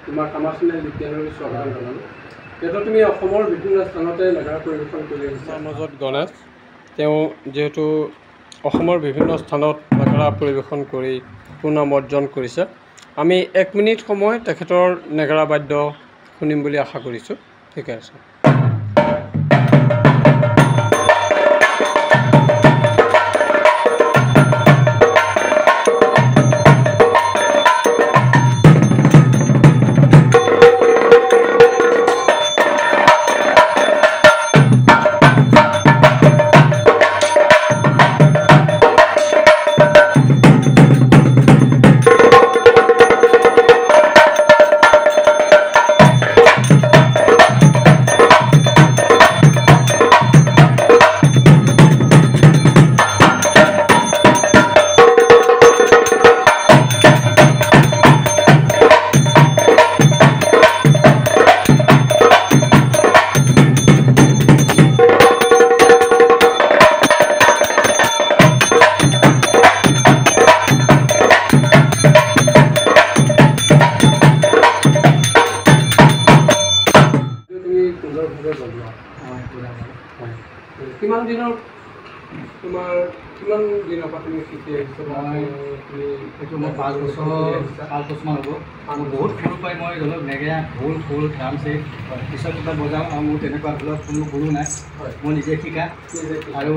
তোমাক আমাৰ চেনেল বিজ্ঞানলৈ স্বাগতম জনালোঁ। যিহেতু তুমি অসমৰ বিভিন্ন স্থানতে নেগেৰা পৰিৱেশন কৰি আহিছা। মাজত গণেশ তেওঁ যিহেতু অসমৰ বিভিন্ন স্থানত নেগেৰা পৰিৱেশন কৰি সুনাম অৰ্জন কৰিছে। আমি 1 মিনিট সময় তেখেতৰ নেগেৰা বাদ্য শুনিম বুলি আশা কৰিছোঁ। ঠিক আছে। কিমান দিনৰ পৰা তুমি শিকি আহিছা? মই 5 বছৰমান হ'ব। বহুত সৰুৰ পৰাই মই ধৰক নেগেৰা ঢোল ড্ৰাম ছেট পিছত কিবা বজাওঁ আৰু মোৰ তেনেকুৱা ধৰক কোনো গুৰু নাই, মই নিজে শিকা। আৰু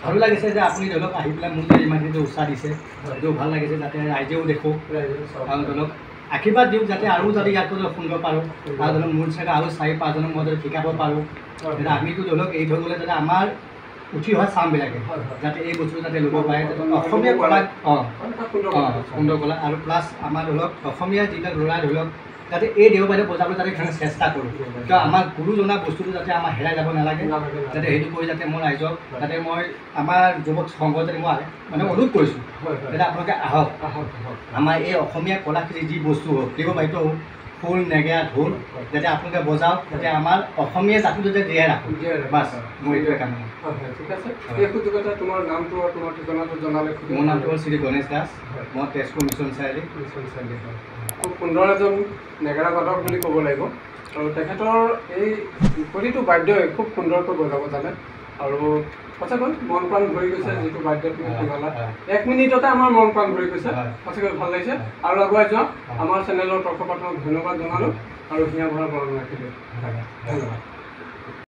ভালো লাগিছে যে আপুনি ধৰক আহি পেলাই মোক যে ইমানখিনি উৎসাহ দিছে, সেইটো ভাল লাগিছে। যাতে ৰাইজেও দেখোঁ আৰু ধৰক আশীৰ্বাদ দিওঁ যাতে আৰু যদি ইয়াত শুনিব পাৰোঁ আৰু ধৰক মোৰ চাগে আৰু 4-5জনক মই যদি শিকাব পাৰোঁ। যাতে আমিতো ধৰক এই থৈ গ'লে যাতে আমাৰ উঠি অহা চামবিলাকে যাতে এই বস্তু যাতে ল'ব পাৰে, অসমীয়া কলা সুন্দৰ কলা আৰু প্লাছ আমাৰ ধৰক অসমীয়া যিবিলাক ল'ৰা ধৰক যাতে এই দেওবাৰে বজাবলৈ যাতে চেষ্টা কৰোঁ। কিয় আমাৰ গুৰু জনা বস্তুটো যাতে আমাৰ হেৰাই যাব নালাগে, যাতে সেইটো কৰি যাতে মই ৰাইজক যাতে মই আমাৰ যুৱক সংঘ যাতে মই মানে অনুৰোধ কৰিছোঁ যাতে আপোনালোকে আহক। আমাৰ এই অসমীয়া কলাকৃতি যি বস্তু হওক দেওবাৰীতো হওক খোল নেগেৰা ঢোল যাতে আপোনালোকে বজাওক, যাতে আমাৰ অসমীয়া জাতিটো যাতে জীয়াই ৰাখোঁ। বাছ মোৰ এইটোৱে কামনা। ঠিক আছে। এই সুযোগতে তোমাৰ নামটো আৰু তোমাৰ ঠিকনাটো জনালে। মোৰ নামটো হ'ল শ্ৰী গণেশ দাস, মই তেজপুৰ মিছন চাৰিআলি। খুব সুন্দৰ এজন নেগেৰা বাদক বুলি ক'ব লাগিব। আৰু তেখেতৰ এই প্ৰতিটো বাদ্যই খুব সুন্দৰকৈ বজাব জানে আৰু সঁচাকৈ মন প্ৰাণ ভৰি গৈছে। যিটো বাদ্য তুমি শুনালা 1 মিনিটতে আমাৰ মন প্ৰাণ ভৰি গৈছে। সঁচাকৈ ভাল লাগিছে। আৰু আগুৱাই যোৱা আমাৰ চেনেলৰ দৰ্শক ধন্যবাদ জনালোঁ আৰু হিয়া ভৰা বৰ্ণনা ৰাখিলোঁ। ধন্যবাদ।